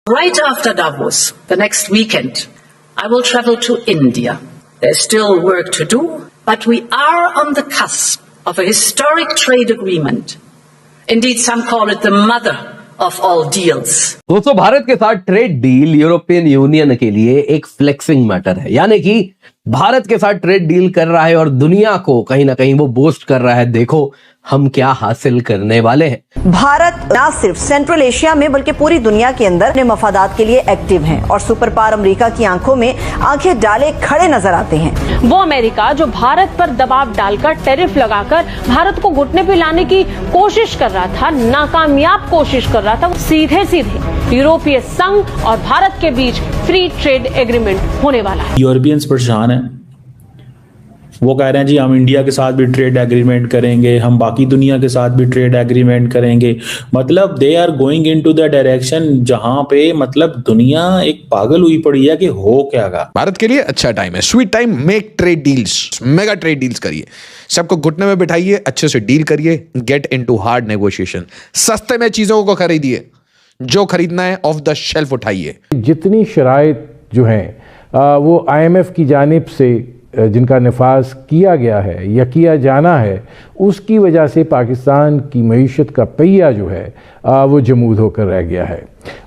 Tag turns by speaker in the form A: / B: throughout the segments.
A: Right after Davos, the next weekend, I will travel to India. There's still work to do, but we are on the cusp of a historic trade agreement. Indeed, some call it the mother of all deals.
B: दोस्तों, भारत के साथ trade deal European union के लिए एक flexing matter है, यानी कि भारत के साथ ट्रेड डील कर रहा है और दुनिया को कहीं ना कहीं वो बोस्ट कर रहा है, देखो हम क्या हासिल करने वाले हैं।
C: भारत न सिर्फ सेंट्रल एशिया में बल्कि पूरी दुनिया के अंदर अपने मफादात के लिए एक्टिव हैं और सुपर पावर अमेरिका की आंखों में आंखें डाले खड़े नजर आते हैं।
D: वो अमेरिका जो भारत पर दबाव डालकर टैरिफ लगाकर भारत को घुटने पे लाने की कोशिश कर रहा था, नाकामयाब कोशिश कर रहा था, सीधे सीधे यूरोपीय संघ और भारत के बीच फ्री ट्रेड एग्रीमेंट होने वाला है।
E: यूरोपियंस परेशान है, वो कह रहे हैं जी हम इंडिया के साथ भी ट्रेड एग्रीमेंट करेंगे, हम बाकी दुनिया के साथ भी ट्रेड एग्रीमेंट करेंगे। मतलब they are going into the direction जहां पे मतलब दुनिया एक पागल हुई पड़ी है कि हो क्या गा।
F: भारत के लिए अच्छा टाइम है, sweet time, make trade deals, mega trade deals करिए, सबको घुटने में बिठाइए, अच्छे से डील करिए, गेट इनटू हार्ड नेगोशिएशन, सस्ते में चीजों को खरीदिए, जो खरीदना है ऑफ द शेल्फ उठाइए।
G: जितनी शराइत जो हैं वो IMF की जानिब से जिनका नफाज किया गया है या किया जाना है, उसकी वजह से पाकिस्तान की मईशत का पहिया जो है वो जमूद होकर रह गया है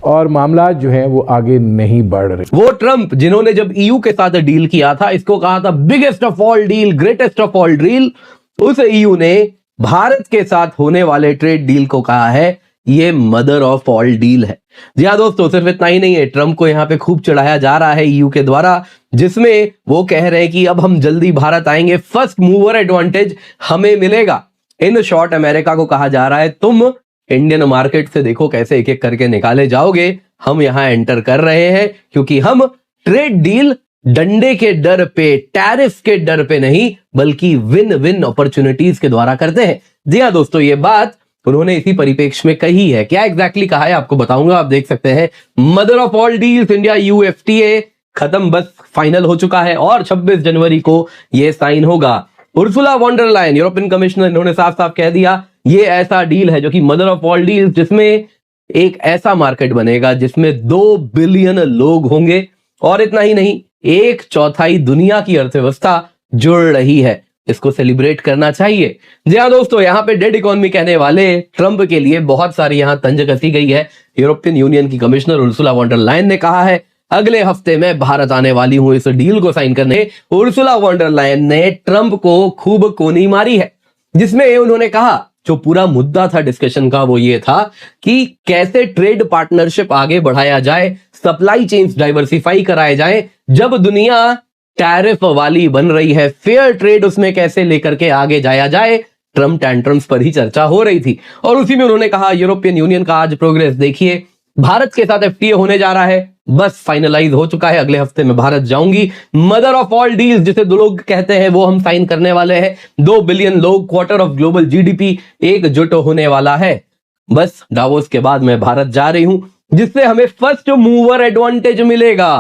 G: और मामलात जो हैं वो आगे नहीं बढ़ रहे।
B: वो ट्रंप जिन्होंने जब EU के साथ डील किया था, इसको कहा था biggest of all deal, greatest of all deal, उस EU ने भारत के साथ होने वाले ट्रेड डील को कहा है ये मदर ऑफ ऑल डील है। जी हाँ दोस्तों, सिर्फ इतना ही नहीं है, ट्रंप को यहां पे खूब चढ़ाया जा रहा है EU के द्वारा, जिसमें वो कह रहे हैं कि अब हम जल्दी भारत आएंगे, फर्स्ट मूवर एडवांटेज हमें मिलेगा। इन शॉर्ट अमेरिका को कहा जा रहा है तुम इंडियन मार्केट से देखो कैसे एक एक करके निकाले जाओगे, हम यहां एंटर कर रहे हैं क्योंकि हम ट्रेड डील डंडे के डर पे, टैरिफ के डर पे नहीं, बल्कि विन विन अपॉर्चुनिटीज के द्वारा करते हैं। जी हाँ दोस्तों, ये बात उन्होंने इसी परिप्रेक्ष्य में कही है। क्या एग्जैक्टली कहा है आपको बताऊंगा, आप देख सकते हैं। Mother of all deals India EU FTA खत्म, बस फाइनल हो चुका है और 26 जनवरी को यह साइन होगा। Ursula von der Leyen, European commissioner, इन्होंने साफ साफ कह दिया ये ऐसा डील है जो कि मदर ऑफ ऑल डील्स, जिसमें एक ऐसा मार्केट बनेगा जिसमें 2 बिलियन लोग होंगे और इतना ही नहीं, 1/4 दुनिया की अर्थव्यवस्था जुड़ रही है। इसको सेलिब्रेट करना चाहिए। जी हाँ दोस्तों, यहाँ पे डेड इकोनॉमी कहने वाले ट्रंप के लिए बहुत सारी यहाँ तंज कसी गई है। यूरोपियन यूनियन की commissioner Ursula von der Leyen ने कहा है अगले हफ्ते में भारत आने वाली हूं इस डील को साइन करने। उर्सुला वॉन डर लायन ने ट्रंप को खूब कोनी मारी है, जिसमें उन्होंने कहा जो पूरा मुद्दा था डिस्कशन का वो ये था कि कैसे ट्रेड पार्टनरशिप आगे बढ़ाया जाए, सप्लाई चेन्स डाइवर्सिफाई कराए जाए। जब दुनिया टैरिफ वाली बन रही है, फेयर ट्रेड उसमें कैसे लेकर के आगे जाया जाए, ट्रम्प टैंट्रम्स पर ही चर्चा हो रही थी। और उसी में उन्होंने कहा यूरोपियन यूनियन का आज प्रोग्रेस देखिए, भारत के साथ FTA होने जा रहा है, बस फाइनलाइज हो चुका है, अगले हफ्ते में भारत जाऊंगी। मदर ऑफ ऑल डील्स जिसे दो लोग कहते हैं वो हम साइन करने वाले हैं। 2 बिलियन लोग, क्वार्टर ऑफ ग्लोबल GDP एकजुट होने वाला है। बस डावोस के बाद मैं भारत जा रही हूं, जिससे हमें फर्स्ट मूवर एडवांटेज मिलेगा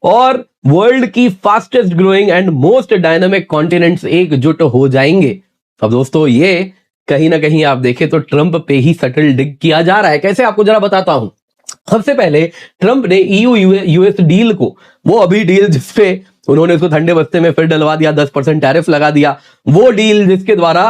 B: और वर्ल्ड की fastest growing and most dynamic continents एकजुट हो जाएंगे। अब दोस्तों, ये कहीं ना कहीं आप देखें तो ट्रंप पे ही सटल डिग किया जा रहा है। कैसे, आपको जरा बताता हूं। सबसे पहले ट्रंप ने EU US डील को, वो अभी डील जिसपे उन्होंने उसको ठंडे बस्ते में फिर डलवा दिया, 10% टैरिफ लगा दिया, वो डील जिसके द्वारा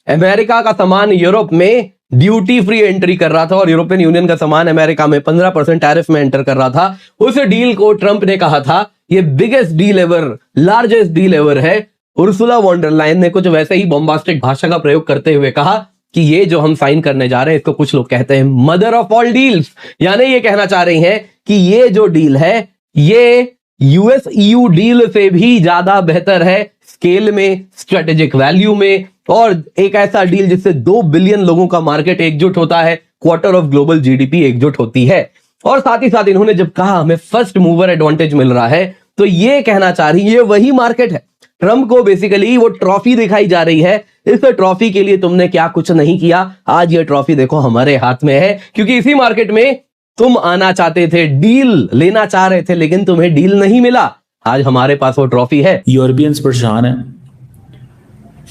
B: अमेरिका का सामान यूरोप में ड्यूटी फ्री एंट्री कर रहा था और यूरोपियन यूनियन का सामान अमेरिका में 15% टैरिफ में एंटर कर रहा था, उस डील को ट्रंप ने कहा था ये biggest deal ever, largest deal ever है। उर्सुला वॉन डर लायन ने कुछ वैसे ही बॉम्बास्टिक भाषा का प्रयोग करते हुए कहा कि ये जो हम साइन करने जा रहे हैं इसको कुछ लोग कहते हैं मदर ऑफ ऑल डील्स, यानी ये कहना चाह रही हैं कि ये जो डील है ये US EU डील से भी ज्यादा बेहतर है स्केल में, स्ट्रेटेजिक वैल्यू में, और एक ऐसा डील जिससे 2 बिलियन लोगों का मार्केट एकजुट होता है, क्वार्टर ऑफ ग्लोबल GDP एकजुट होती है। और साथ ही साथ इन्होंने जब कहा हमें फर्स्ट मूवर एडवांटेज मिल रहा है, तो ये कहना चाह रही ये वही मार्केट है। ट्रंप को बेसिकली वो ट्रॉफी दिखाई जा रही है, इस ट्रॉफी के लिए तुमने क्या कुछ नहीं किया, आज ये ट्रॉफी देखो हमारे हाथ में है, क्योंकि इसी मार्केट में तुम आना चाहते थे, डील लेना चाह रहे थे, लेकिन तुम्हें डील नहीं मिला, आज हमारे पास वो ट्रॉफी है।
E: यूरोपियंस परेशान है,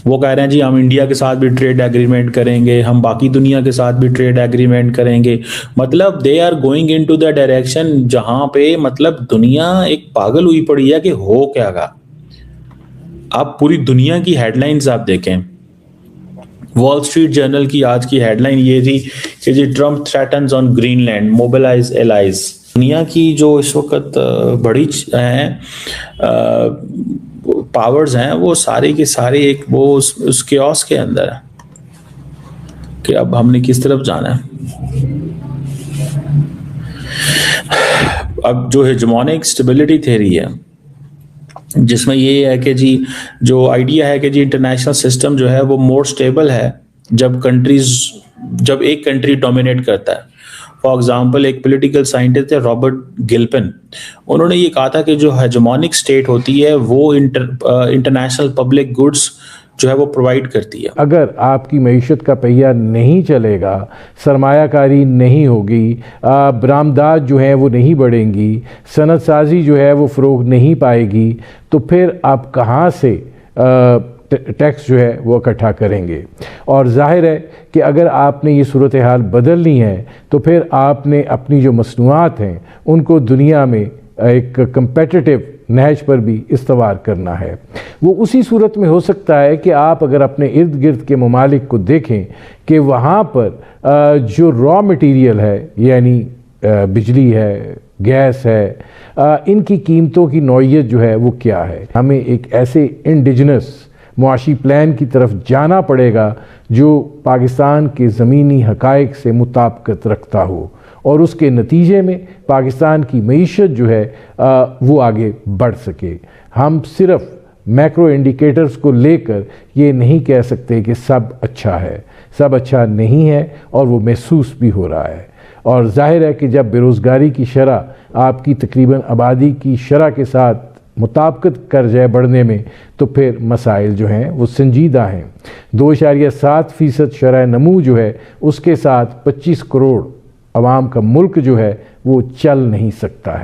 E: वो कह रहे हैं जी हम इंडिया के साथ भी ट्रेड एग्रीमेंट करेंगे, हम बाकी दुनिया के साथ भी ट्रेड एग्रीमेंट करेंगे। मतलब they are going into the direction जहां पे मतलब दुनिया एक पागल हुई पड़ी है कि हो क्या गा। आप पूरी दुनिया की हेडलाइंस आप देखें, वॉल स्ट्रीट जर्नल की आज की हेडलाइन ये थी कि जी Trump threatens on Greenland mobilize allies. दुनिया की जो इस वक्त बड़ी हैं पावर्स हैं वो सारे के सारे एक वो उस केओस के अंदर है कि अब हमने किस तरफ जाना है। अब जो हेजेमोनिक स्टेबिलिटी थ्योरी है जिसमें ये है कि जी जो आइडिया है कि जी इंटरनेशनल सिस्टम जो है वो मोर स्टेबल है जब एक कंट्री डोमिनेट करता है। फॉर एग्जाम्पल एक पॉलिटिकल साइंटिस्ट है रॉबर्ट गिल्पिन, उन्होंने ये कहा था कि जो हेजेमोनिक स्टेट होती है वो इंटरनेशनल पब्लिक गुड्स जो है वो प्रोवाइड करती है।
G: अगर आपकी मईशत का पहिया नहीं चलेगा, सरमायाकारी नहीं होगी, बरामदात जो हैं वो नहीं बढ़ेंगी, सनत साजी जो है वो फ़रोग नहीं पाएगी, तो फिर आप कहाँ से टैक्स जो है वो इकट्ठा करेंगे। और जाहिर है कि अगर आपने ये सूरत हाल बदलनी है तो फिर आपने अपनी जो मसनूआत हैं उनको दुनिया में एक कंपेटिटिव नहज पर भी इस्तवार करना है। वो उसी सूरत में हो सकता है कि आप अगर अपने इर्द गिर्द के ममालिक को देखें कि वहाँ पर जो रॉ मटीरियल है यानी बिजली है, गैस है, इनकी कीमतों की नौइयत जो है वो क्या है। हमें एक ऐसे इंडिजिनस मुआशी प्लान की तरफ जाना पड़ेगा जो पाकिस्तान के ज़मीनी हक़ाइक़ से मुताबिकत रखता हो और उसके नतीजे में पाकिस्तान की मईशत जो है वो आगे बढ़ सके। हम सिर्फ मैक्रो इंडिकेटर्स को लेकर ये नहीं कह सकते कि सब अच्छा है, सब अच्छा नहीं है और वो महसूस भी हो रहा है। और जाहिर है कि जब बेरोज़गारी की शरह आपकी तकरीबन आबादी की शरह के साथ मुताबिकत कर जाए बढ़ने में तो फिर मसाइल जो हैं वो संजीदा हैं। 2.7% शरह नमू जो है उसके साथ 25 करोड़ अवाम का मुल्क जो है वो चल नहीं सकता है।